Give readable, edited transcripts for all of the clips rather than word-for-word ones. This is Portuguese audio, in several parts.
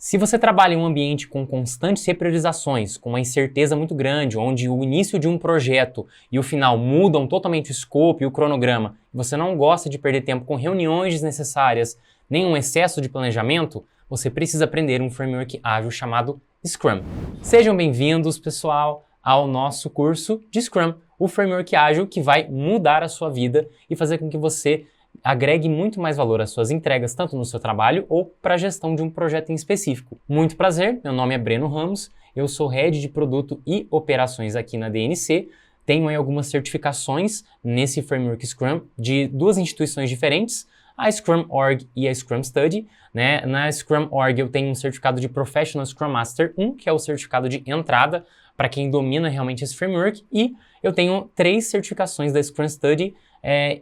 Se você trabalha em um ambiente com constantes repriorizações, com uma incerteza muito grande, onde o início de um projeto e o final mudam totalmente o escopo e o cronograma, e você não gosta de perder tempo com reuniões desnecessárias, nem um excesso de planejamento, você precisa aprender um framework ágil chamado Scrum. Sejam bem-vindos, pessoal, ao nosso curso de Scrum, o framework ágil que vai mudar a sua vida e fazer com que você agregue muito mais valor às suas entregas, tanto no seu trabalho ou para a gestão de um projeto em específico. Muito prazer, meu nome é Breno Ramos, eu sou Head de Produto e Operações aqui na DNC, tenho aí algumas certificações nesse Framework Scrum de duas instituições diferentes, a Scrum Org e a Scrum Study. Na Scrum Org eu tenho um certificado de Professional Scrum Master 1, que é o certificado de entrada para quem domina realmente esse framework, e eu tenho 3 certificações da Scrum Study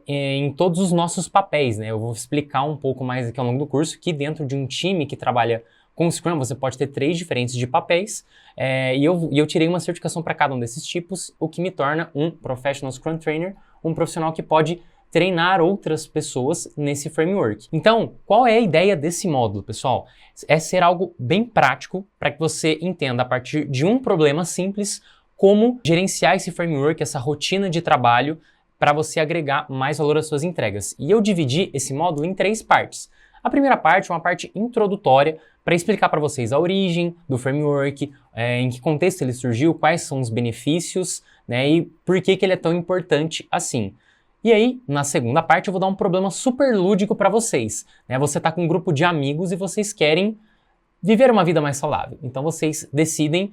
em todos os nossos papéis, né? Eu vou explicar um pouco mais aqui ao longo do curso que dentro de um time que trabalha com Scrum você pode ter 3 diferentes de papéis e eu tirei uma certificação para cada um desses tipos, o que me torna um Professional Scrum Trainer, um profissional que pode treinar outras pessoas nesse framework. Então, qual é a ideia desse módulo, pessoal? É ser algo bem prático para que você entenda a partir de um problema simples como gerenciar esse framework, essa rotina de trabalho para você agregar mais valor às suas entregas. E eu dividi esse módulo em 3 partes. A primeira parte é uma parte introdutória para explicar para vocês a origem do framework, em que contexto ele surgiu, quais são os benefícios, e por que ele é tão importante assim. E aí, na segunda parte, eu vou dar um problema super lúdico para vocês. Você está com um grupo de amigos e vocês querem viver uma vida mais saudável. Então vocês decidem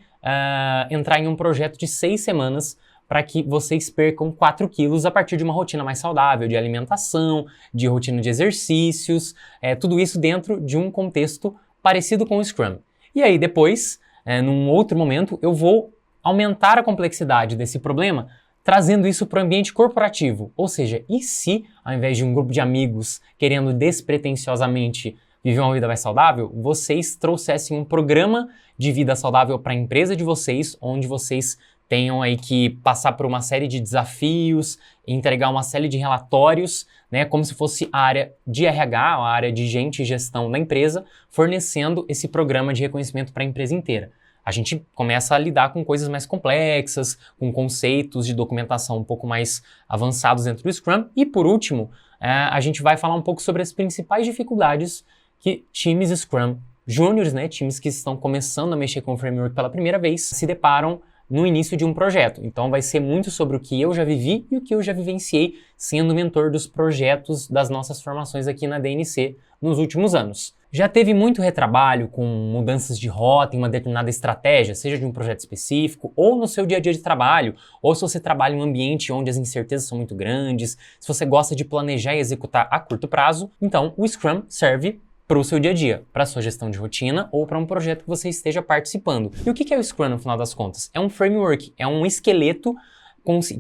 entrar em um projeto de 6 semanas para que vocês percam 4 quilos a partir de uma rotina mais saudável, de alimentação, de rotina de exercícios, tudo isso dentro de um contexto parecido com o Scrum. E aí depois, num outro momento, eu vou aumentar a complexidade desse problema, trazendo isso para o ambiente corporativo. Ou seja, e se, ao invés de um grupo de amigos querendo despretensiosamente viver uma vida mais saudável, vocês trouxessem um programa de vida saudável para a empresa de vocês, onde vocês tenham aí que passar por uma série de desafios, entregar uma série de relatórios, como se fosse a área de RH, a área de gente e gestão da empresa, fornecendo esse programa de reconhecimento para a empresa inteira. A gente começa a lidar com coisas mais complexas, com conceitos de documentação um pouco mais avançados dentro do Scrum. E por último, a gente vai falar um pouco sobre as principais dificuldades que times Scrum Júniores, times que estão começando a mexer com o framework pela primeira vez, se deparam no início de um projeto. Então vai ser muito sobre o que eu já vivi e o que eu já vivenciei sendo mentor dos projetos das nossas formações aqui na DNC nos últimos anos. Já teve muito retrabalho com mudanças de rota em uma determinada estratégia, seja de um projeto específico, ou no seu dia a dia de trabalho, ou se você trabalha em um ambiente onde as incertezas são muito grandes, se você gosta de planejar e executar a curto prazo, então o Scrum serve para o seu dia a dia, para a sua gestão de rotina ou para um projeto que você esteja participando. E o que é o Scrum no final das contas? É um framework, é um esqueleto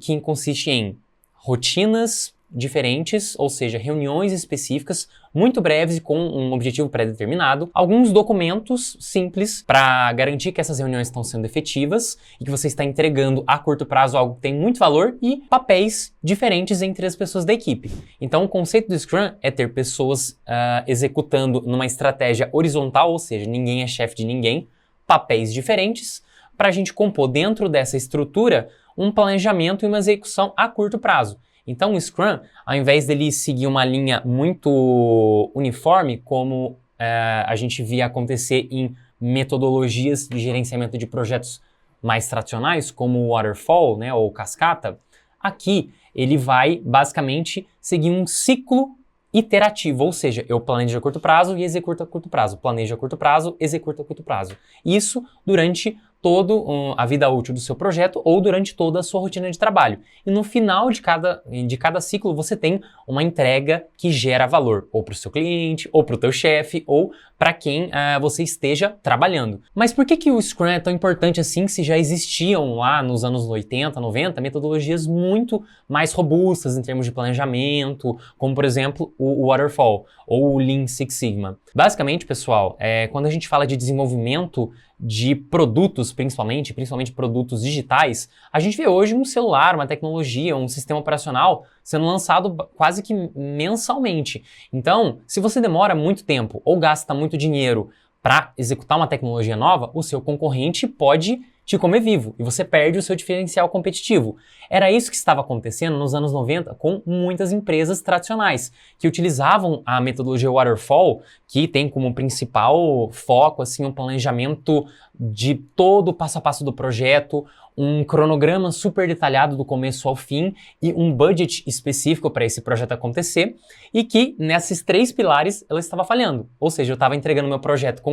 que consiste em rotinas diferentes, ou seja, reuniões específicas, muito breves e com um objetivo pré-determinado, alguns documentos simples para garantir que essas reuniões estão sendo efetivas e que você está entregando a curto prazo algo que tem muito valor e papéis diferentes entre as pessoas da equipe. Então o conceito do Scrum é ter pessoas executando numa estratégia horizontal, ou seja, ninguém é chefe de ninguém, papéis diferentes, para a gente compor dentro dessa estrutura um planejamento e uma execução a curto prazo. Então o Scrum, ao invés dele seguir uma linha muito uniforme, como a gente via acontecer em metodologias de gerenciamento de projetos mais tradicionais, como o Waterfall, ou cascata, aqui ele vai basicamente seguir um ciclo iterativo, ou seja, eu planejo a curto prazo e executo a curto prazo, planejo a curto prazo, executo a curto prazo. Isso durante toda a vida útil do seu projeto ou durante toda a sua rotina de trabalho. E no final de cada ciclo você tem uma entrega que gera valor, ou para o seu cliente, ou para o teu chefe, ou para quem você esteja trabalhando. Mas por que o Scrum é tão importante assim se já existiam lá nos anos 80, 90 metodologias muito mais robustas em termos de planejamento, como por exemplo o Waterfall ou o Lean Six Sigma? Basicamente, pessoal, quando a gente fala de desenvolvimento de produtos, principalmente produtos digitais, a gente vê hoje um celular, uma tecnologia, um sistema operacional sendo lançado quase que mensalmente. Então, se você demora muito tempo ou gasta muito dinheiro para executar uma tecnologia nova, o seu concorrente pode te comer vivo e você perde o seu diferencial competitivo. Era isso que estava acontecendo nos anos 90 com muitas empresas tradicionais, que utilizavam a metodologia Waterfall, que tem como principal foco assim, um planejamento de todo o passo a passo do projeto, um cronograma super detalhado do começo ao fim e um budget específico para esse projeto acontecer, e que nesses 3 pilares ela estava falhando. Ou seja, eu estava entregando meu projeto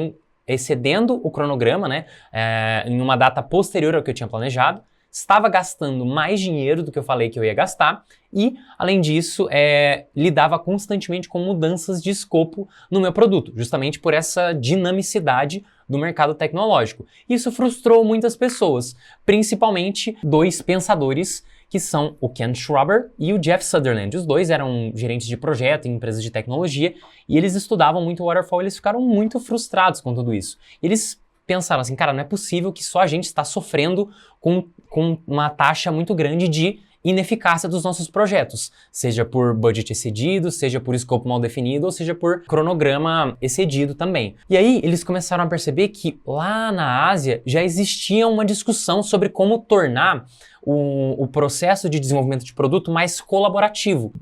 excedendo o cronograma, né, em uma data posterior ao que eu tinha planejado, estava gastando mais dinheiro do que eu falei que eu ia gastar e, além disso, lidava constantemente com mudanças de escopo no meu produto, justamente por essa dinamicidade do mercado tecnológico. Isso frustrou muitas pessoas, principalmente 2 pensadores, que são o Ken Schreiber e o Jeff Sutherland. Os 2 eram gerentes de projeto em empresas de tecnologia e eles estudavam muito o Waterfall e eles ficaram muito frustrados com tudo isso. Eles pensaram assim, cara, não é possível que só a gente está sofrendo com uma taxa muito grande de ineficácia dos nossos projetos, seja por budget excedido, seja por escopo mal definido, ou seja por cronograma excedido também. E aí eles começaram a perceber que lá na Ásia já existia uma discussão sobre como tornar o processo de desenvolvimento de produto mais colaborativo,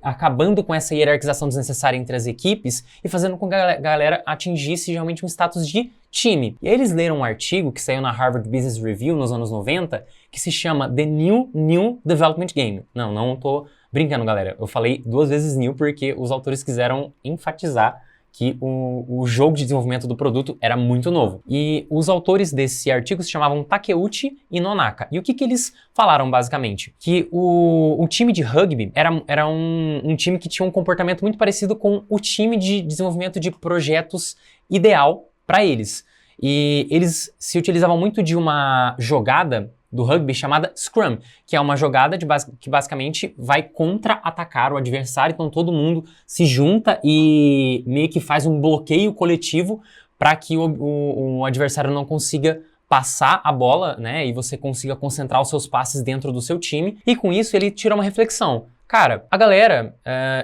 acabando com essa hierarquização desnecessária entre as equipes e fazendo com que a galera atingisse realmente um status de time. E aí eles leram um artigo que saiu na Harvard Business Review nos anos 90, que se chama The New Development Game. Não tô brincando, galera. Eu falei 2 vezes new porque os autores quiseram enfatizar que o jogo de desenvolvimento do produto era muito novo. E os autores desse artigo se chamavam Takeuchi e Nonaka. E o que eles falaram, basicamente? Que o time de rugby era um time que tinha um comportamento muito parecido com o time de desenvolvimento de projetos ideal para eles. E eles se utilizavam muito de uma jogada do rugby chamada Scrum, que é uma jogada que basicamente vai contra-atacar o adversário, então todo mundo se junta e meio que faz um bloqueio coletivo para que o adversário não consiga passar a bola, né, e você consiga concentrar os seus passes dentro do seu time, e com isso ele tira uma reflexão. Cara, a galera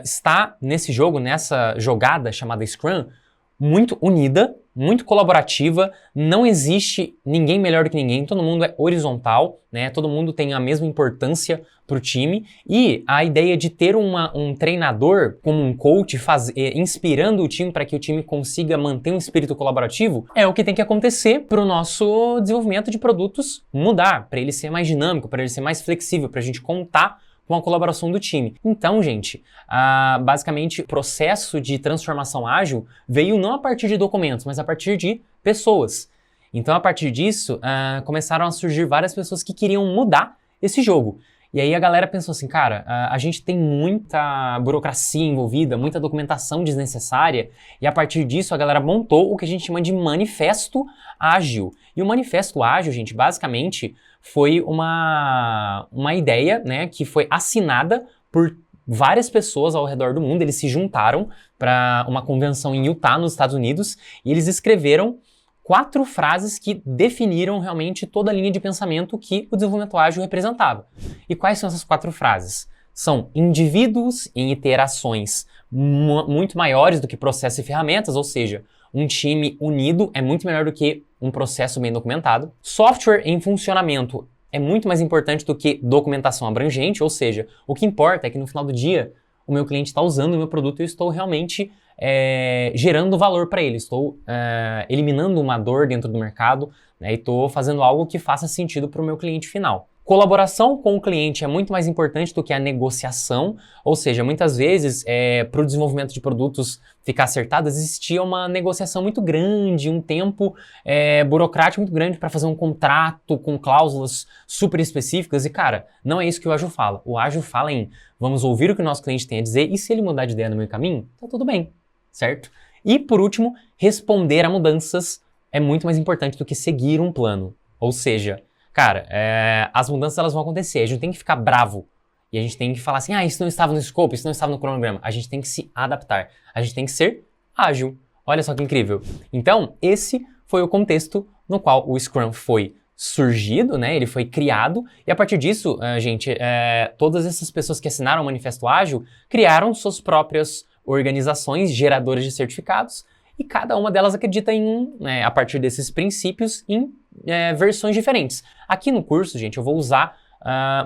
está nesse jogo, nessa jogada chamada Scrum, muito unida, muito colaborativa, não existe ninguém melhor do que ninguém, todo mundo é horizontal, né? Todo mundo tem a mesma importância para o time, e a ideia de ter um treinador como um coach inspirando o time para que o time consiga manter um espírito colaborativo é o que tem que acontecer para o nosso desenvolvimento de produtos mudar, para ele ser mais dinâmico, para ele ser mais flexível, para a gente contar com a colaboração do time. Então, gente, basicamente o processo de transformação ágil veio não a partir de documentos, mas a partir de pessoas. Então, a partir disso, começaram a surgir várias pessoas que queriam mudar esse jogo. E aí a galera pensou assim, cara, a gente tem muita burocracia envolvida, muita documentação desnecessária, e a partir disso a galera montou o que a gente chama de manifesto ágil. E o manifesto ágil, gente, basicamente foi uma ideia, né, que foi assinada por várias pessoas ao redor do mundo. Eles se juntaram para uma convenção em Utah, nos Estados Unidos, e eles escreveram 4 frases que definiram realmente toda a linha de pensamento que o desenvolvimento ágil representava. E quais são essas 4 frases? São indivíduos em iterações muito maiores do que processos e ferramentas, ou seja, um time unido é muito melhor do que um processo bem documentado. Software em funcionamento é muito mais importante do que documentação abrangente, ou seja, o que importa é que no final do dia o meu cliente está usando o meu produto e eu estou realmente gerando valor para ele, estou eliminando uma dor dentro do mercado, né, e estou fazendo algo que faça sentido para o meu cliente final. Colaboração com o cliente é muito mais importante do que a negociação, ou seja, muitas vezes para o desenvolvimento de produtos ficar acertado, existia uma negociação muito grande, um tempo burocrático muito grande para fazer um contrato com cláusulas super específicas e, cara, não é isso que o ágil fala. O ágil fala em vamos ouvir o que o nosso cliente tem a dizer e se ele mudar de ideia no meio do caminho, tá tudo bem, certo? E, por último, responder a mudanças é muito mais importante do que seguir um plano, ou seja, cara, as mudanças elas vão acontecer, a gente tem que ficar bravo e a gente tem que falar assim, isso não estava no escopo, isso não estava no cronograma. A gente tem que se adaptar, a gente tem que ser ágil. Olha só que incrível. Então, esse foi o contexto no qual o Scrum foi surgido, né? Ele foi criado e a partir disso, gente, todas essas pessoas que assinaram o Manifesto Ágil criaram suas próprias organizações geradoras de certificados e cada uma delas acredita a partir desses princípios, em versões diferentes. Aqui no curso, gente, eu vou usar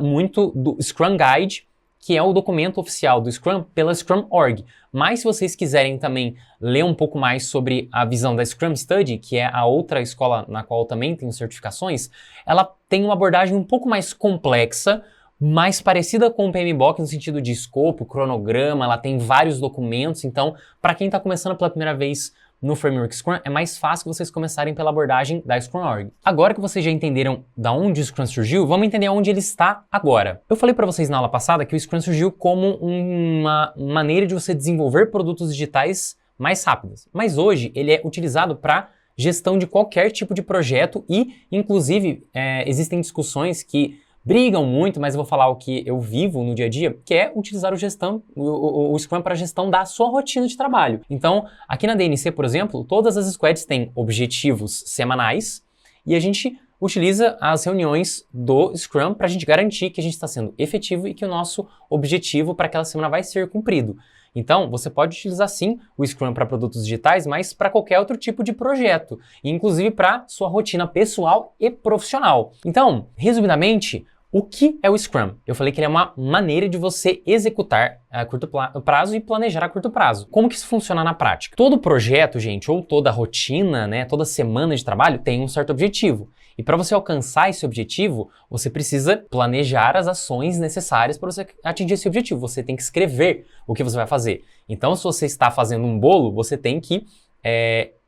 muito do Scrum Guide, que é o documento oficial do Scrum pela Scrum.org. Mas se vocês quiserem também ler um pouco mais sobre a visão da Scrum Study, que é a outra escola na qual eu também tenho certificações, ela tem uma abordagem um pouco mais complexa, mais parecida com o PMBOK no sentido de escopo, cronograma, ela tem vários documentos, então para quem está começando pela primeira vez no Framework Scrum, é mais fácil vocês começarem pela abordagem da Scrum.org. Agora que vocês já entenderam da onde o Scrum surgiu, vamos entender onde ele está agora. Eu falei para vocês na aula passada que o Scrum surgiu como uma maneira de você desenvolver produtos digitais mais rápidos, mas hoje ele é utilizado para gestão de qualquer tipo de projeto e, inclusive, existem discussões que brigam muito, mas eu vou falar o que eu vivo no dia a dia, que é utilizar o Scrum para a gestão da sua rotina de trabalho. Então, aqui na DNC, por exemplo, todas as squads têm objetivos semanais e a gente utiliza as reuniões do Scrum para a gente garantir que a gente está sendo efetivo e que o nosso objetivo para aquela semana vai ser cumprido. Então, você pode utilizar sim o Scrum para produtos digitais, mas para qualquer outro tipo de projeto, inclusive para sua rotina pessoal e profissional. Então, resumidamente, o que é o Scrum? Eu falei que ele é uma maneira de você executar a curto prazo e planejar a curto prazo. Como que isso funciona na prática? Todo projeto, gente, ou toda rotina, né, toda semana de trabalho tem um certo objetivo. E para você alcançar esse objetivo, você precisa planejar as ações necessárias para você atingir esse objetivo. Você tem que escrever o que você vai fazer. Então, se você está fazendo um bolo, você tem que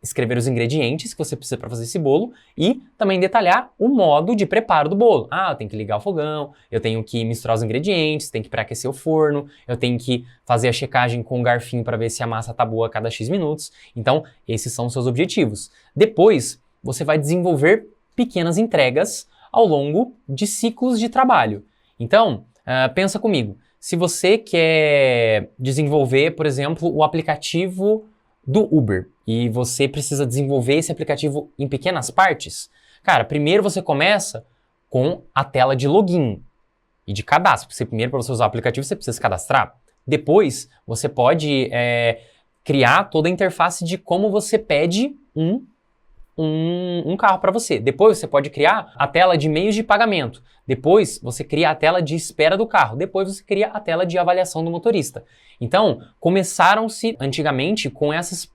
escrever os ingredientes que você precisa para fazer esse bolo e também detalhar o modo de preparo do bolo. Eu tenho que ligar o fogão, eu tenho que misturar os ingredientes, tenho que pré-aquecer o forno, eu tenho que fazer a checagem com o garfinho para ver se a massa está boa a cada X minutos. Então, esses são os seus objetivos. Depois, você vai desenvolver pequenas entregas ao longo de ciclos de trabalho. Então, pensa comigo, se você quer desenvolver, por exemplo, o aplicativo do Uber e você precisa desenvolver esse aplicativo em pequenas partes, cara, primeiro você começa com a tela de login e de cadastro. Primeiro, para você usar o aplicativo, você precisa se cadastrar. Depois, você pode criar toda a interface de como você pede um carro para você. Depois você pode criar a tela de meios de pagamento. Depois você cria a tela de espera do carro. Depois você cria a tela de avaliação do motorista. Então, começaram-se antigamente com essas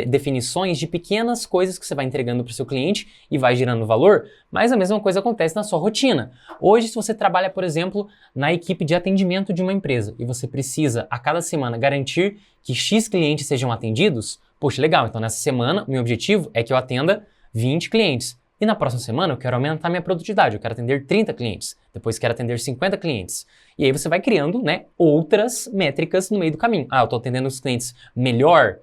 definições de pequenas coisas que você vai entregando para o seu cliente e vai gerando valor, mas a mesma coisa acontece na sua rotina. Hoje, se você trabalha, por exemplo, na equipe de atendimento de uma empresa e você precisa, a cada semana, garantir que X clientes sejam atendidos, poxa, legal, então nessa semana o meu objetivo é que eu atenda 20 clientes. E na próxima semana eu quero aumentar minha produtividade, eu quero atender 30 clientes, depois quero atender 50 clientes. E aí você vai criando, outras métricas no meio do caminho. Eu estou atendendo os clientes melhor,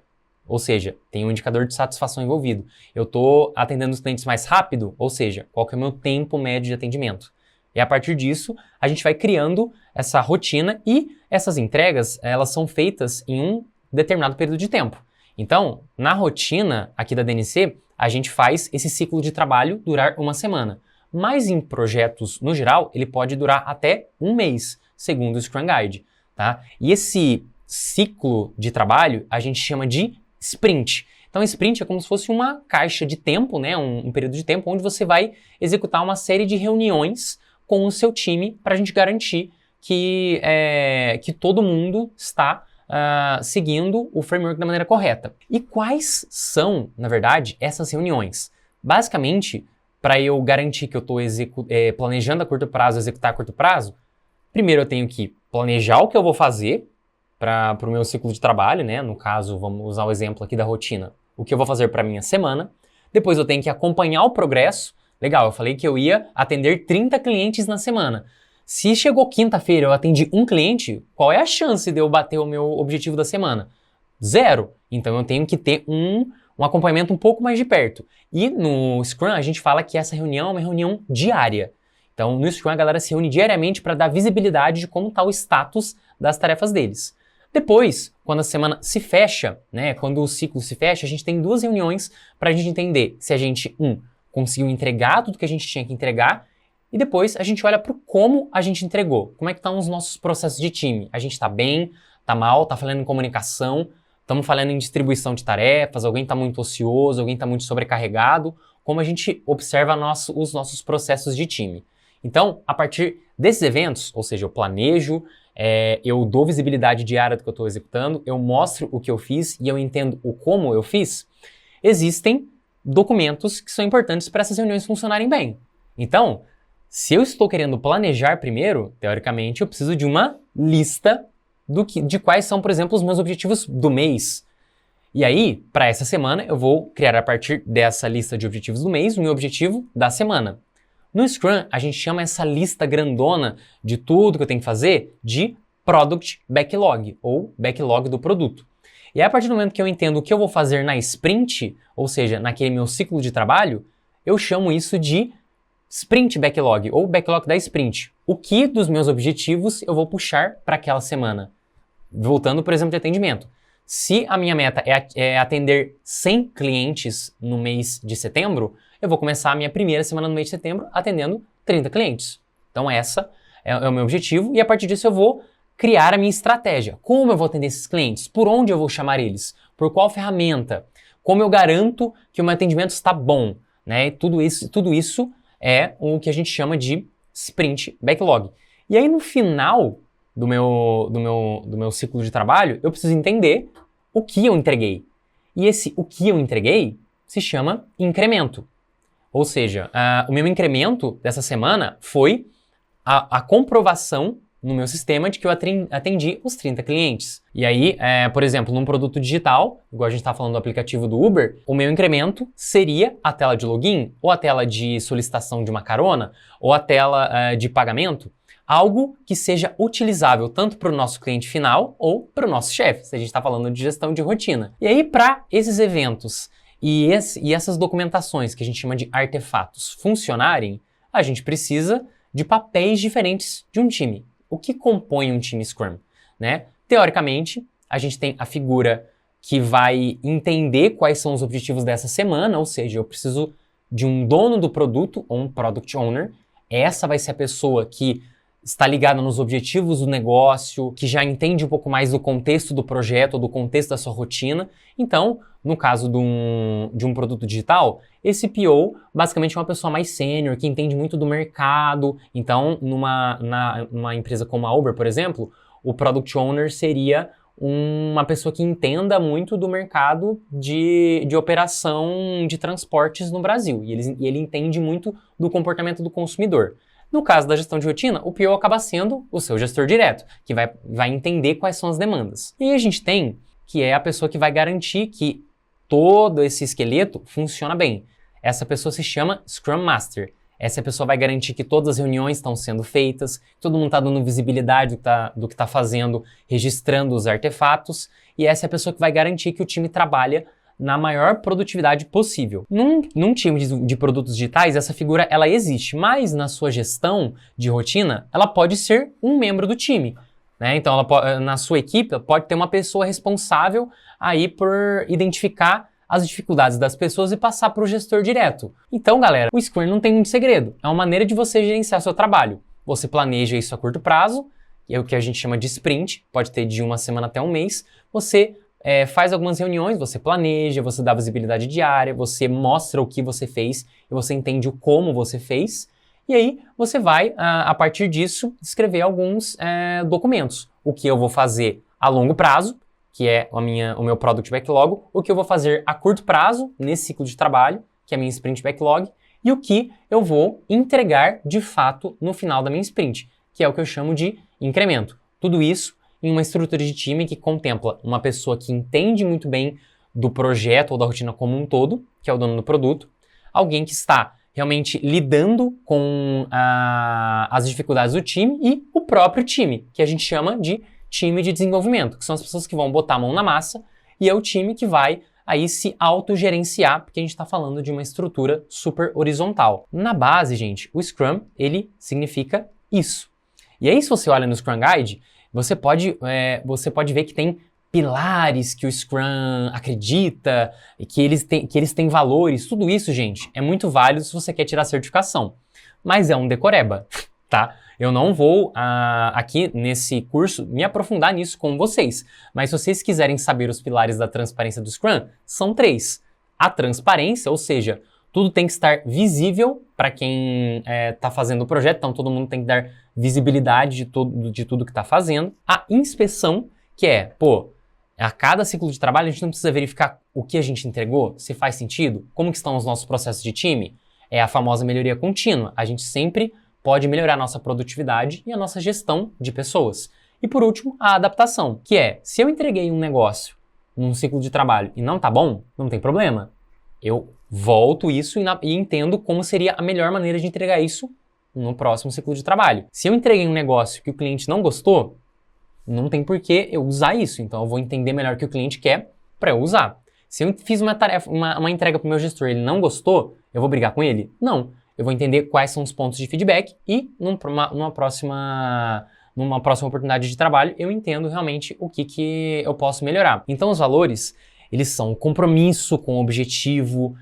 ou seja, tem um indicador de satisfação envolvido. Eu estou atendendo os clientes mais rápido, ou seja, qual que é o meu tempo médio de atendimento. E a partir disso, a gente vai criando essa rotina e essas entregas, elas são feitas em um determinado período de tempo. Então, na rotina aqui da DNC, a gente faz esse ciclo de trabalho durar uma semana. Mas em projetos, no geral, ele pode durar até um mês, segundo o Scrum Guide, tá? E esse ciclo de trabalho a gente chama de sprint. Então, sprint é como se fosse uma caixa de tempo, um período de tempo onde você vai executar uma série de reuniões com o seu time para a gente garantir que todo mundo está seguindo o framework da maneira correta. E quais são, na verdade, essas reuniões? Basicamente, para eu garantir que eu estou planejando a curto prazo, executar a curto prazo, primeiro eu tenho que planejar o que eu vou fazer para o meu ciclo de trabalho, No caso, vamos usar o exemplo aqui da rotina, o que eu vou fazer para a minha semana. Depois eu tenho que acompanhar o progresso. Legal, eu falei que eu ia atender 30 clientes na semana. Se chegou quinta-feira eu atendi um cliente, qual é a chance de eu bater o meu objetivo da semana? 0. Então eu tenho que ter um acompanhamento um pouco mais de perto. E no Scrum a gente fala que essa reunião é uma reunião diária. Então no Scrum a galera se reúne diariamente para dar visibilidade de como está o status das tarefas deles. Depois, quando a semana se fecha, quando o ciclo se fecha, a gente tem 2 reuniões para a gente entender se a gente, conseguiu entregar tudo que a gente tinha que entregar. E depois a gente olha para como a gente entregou. Como é que estão os nossos processos de time? A gente está bem? Está mal? Está falhando em comunicação? estamos falando em distribuição de tarefas, alguém está muito ocioso, alguém está muito sobrecarregado, como a gente observa os nossos processos de time. Então, a partir desses eventos, ou seja, eu planejo, eu dou visibilidade diária do que eu estou executando, eu mostro o que eu fiz e eu entendo o como eu fiz, existem documentos que são importantes para essas reuniões funcionarem bem. Então, se eu estou querendo planejar primeiro, teoricamente, eu preciso de uma lista de quais são, por exemplo, os meus objetivos do mês. E aí, para essa semana, eu vou criar a partir dessa lista de objetivos do mês o meu objetivo da semana. No Scrum, a gente chama essa lista grandona de tudo que eu tenho que fazer de Product Backlog, ou Backlog do produto. E aí, a partir do momento que eu entendo o que eu vou fazer na sprint, ou seja, naquele meu ciclo de trabalho, eu chamo isso de Sprint Backlog, ou Backlog da Sprint. O que dos meus objetivos eu vou puxar para aquela semana? Voltando, por exemplo, de atendimento. Se a minha meta é atender 100 clientes no mês de setembro, eu vou começar a minha primeira semana no mês de setembro atendendo 30 clientes. Então essa é o meu objetivo e a partir disso eu vou criar a minha estratégia. Como eu vou atender esses clientes? Por onde eu vou chamar eles? Por qual ferramenta? Como eu garanto que o meu atendimento está bom? Né? Tudo isso é o que a gente chama de Sprint Backlog. E aí no final do meu ciclo de trabalho, eu preciso entender o que eu entreguei. E o que eu entreguei se chama incremento. Ou seja, o meu incremento dessa semana foi a comprovação no meu sistema de que eu atendi os 30 clientes. E aí, por exemplo, num produto digital, igual a gente está falando do aplicativo do Uber, o meu incremento seria a tela de login, ou a tela de solicitação de uma carona, ou a tela de pagamento. Algo que seja utilizável tanto para o nosso cliente final ou para o nosso chefe, se a gente está falando de gestão de rotina. E aí, para esses eventos e essas documentações que a gente chama de artefatos funcionarem, a gente precisa de papéis diferentes de um time. O que compõe um time Scrum? Né? Teoricamente, a gente tem a figura que vai entender quais são os objetivos dessa semana, ou seja, eu preciso de um dono do produto, ou um Product Owner. Essa vai ser a pessoa que está ligada nos objetivos do negócio, que já entende um pouco mais do contexto do projeto, ou do contexto da sua rotina. Então, no caso de um produto digital, esse PO basicamente é uma pessoa mais sênior, que entende muito do mercado. Então, numa empresa como a Uber, por exemplo, o Product Owner seria uma pessoa que entenda muito do mercado de operação de transportes no Brasil. E ele entende muito do comportamento do consumidor. No caso da gestão de rotina, o PO acaba sendo o seu gestor direto, que vai entender quais são as demandas. E aí a gente tem que é a pessoa que vai garantir que todo esse esqueleto funciona bem. Essa pessoa se chama Scrum Master. Essa pessoa vai garantir que todas as reuniões estão sendo feitas, que todo mundo está dando visibilidade do que está fazendo, registrando os artefatos, e essa é a pessoa que vai garantir que o time trabalha na maior produtividade possível. Num time de produtos digitais, essa figura ela existe, mas na sua gestão de rotina, ela pode ser um membro do time. Né? Então, na sua equipe, pode ter uma pessoa responsável aí por identificar as dificuldades das pessoas e passar para o gestor direto. Então, galera, o Scrum não tem muito segredo. É uma maneira de você gerenciar seu trabalho. Você planeja isso a curto prazo, que é o que a gente chama de sprint, pode ter de uma semana até um mês. Você faz algumas reuniões, você planeja, você dá visibilidade diária, você mostra o que você fez e você entende o como você fez. E aí você vai, a partir disso, escrever alguns documentos. O que eu vou fazer a longo prazo, que é o meu Product Backlog, o que eu vou fazer a curto prazo, nesse ciclo de trabalho, que é a minha Sprint Backlog, e o que eu vou entregar de fato no final da minha sprint, que é o que eu chamo de incremento. Tudo isso em uma estrutura de time que contempla uma pessoa que entende muito bem do projeto ou da rotina como um todo, que é o dono do produto, alguém que está realmente lidando com as dificuldades do time e o próprio time, que a gente chama de time de desenvolvimento, que são as pessoas que vão botar a mão na massa e é o time que vai aí se autogerenciar, porque a gente está falando de uma estrutura super horizontal. Na base, gente, o Scrum, ele significa isso. E aí, se você olha no Scrum Guide, você pode ver que tem pilares que o Scrum acredita, e que eles têm valores. Tudo isso, gente, é muito válido se você quer tirar a certificação. Mas é um decoreba, tá? Eu não vou aqui nesse curso me aprofundar nisso com vocês, mas se vocês quiserem saber os pilares da transparência do Scrum, são 3. A transparência, ou seja, tudo tem que estar visível para quem está fazendo o projeto, então todo mundo tem que dar visibilidade de tudo que está fazendo. A inspeção, que é, a cada ciclo de trabalho a gente não precisa verificar o que a gente entregou, se faz sentido, como que estão os nossos processos de time. É a famosa melhoria contínua. A gente sempre pode melhorar a nossa produtividade e a nossa gestão de pessoas. E por último, a adaptação, que é, se eu entreguei um negócio num ciclo de trabalho e não tá bom, não tem problema. Eu volto isso e entendo como seria a melhor maneira de entregar isso no próximo ciclo de trabalho. Se eu entreguei um negócio que o cliente não gostou, não tem por que eu usar isso. Então eu vou entender melhor o que o cliente quer para eu usar. Se eu fiz uma tarefa, uma entrega para o meu gestor e ele não gostou, eu vou brigar com ele? Não. Eu vou entender quais são os pontos de feedback e numa próxima oportunidade de trabalho eu entendo realmente o que eu posso melhorar. Então os valores, eles são o compromisso com o objetivo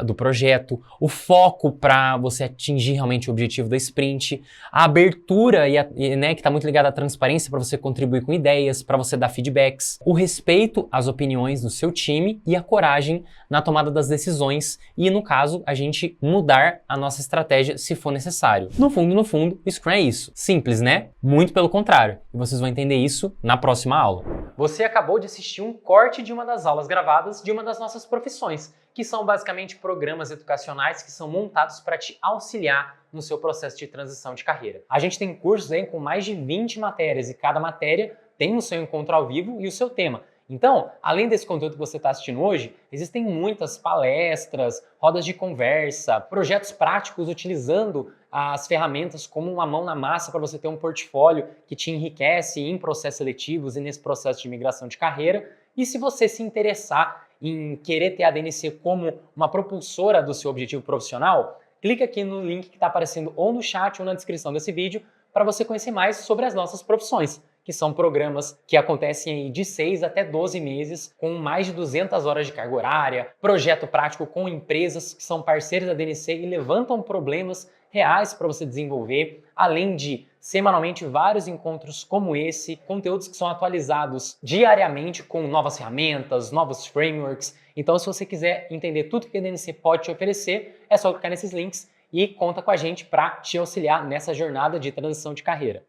do projeto, o foco para você atingir realmente o objetivo da sprint, a abertura que está muito ligada à transparência para você contribuir com ideias, para você dar feedbacks, o respeito às opiniões do seu time e a coragem na tomada das decisões e, no caso, a gente mudar a nossa estratégia se for necessário. No fundo, o Scrum é isso. Simples, né? Muito pelo contrário. E vocês vão entender isso na próxima aula. Você acabou de assistir um corte de uma das aulas gravadas de uma das nossas profissões, que são basicamente programas educacionais que são montados para te auxiliar no seu processo de transição de carreira. A gente tem cursos aí com mais de 20 matérias e cada matéria tem o seu encontro ao vivo e o seu tema. Então, além desse conteúdo que você está assistindo hoje, existem muitas palestras, rodas de conversa, projetos práticos utilizando as ferramentas como uma mão na massa para você ter um portfólio que te enriquece em processos seletivos e nesse processo de migração de carreira. E se você se interessar em querer ter a DNC como uma propulsora do seu objetivo profissional, clica aqui no link que está aparecendo ou no chat ou na descrição desse vídeo para você conhecer mais sobre as nossas profissões, que são programas que acontecem aí de 6 até 12 meses, com mais de 200 horas de carga horária, projeto prático com empresas que são parceiras da DNC e levantam problemas reais para você desenvolver, além de semanalmente vários encontros como esse, conteúdos que são atualizados diariamente com novas ferramentas, novos frameworks. Então, se você quiser entender tudo que a DNC pode te oferecer, é só clicar nesses links e conta com a gente para te auxiliar nessa jornada de transição de carreira.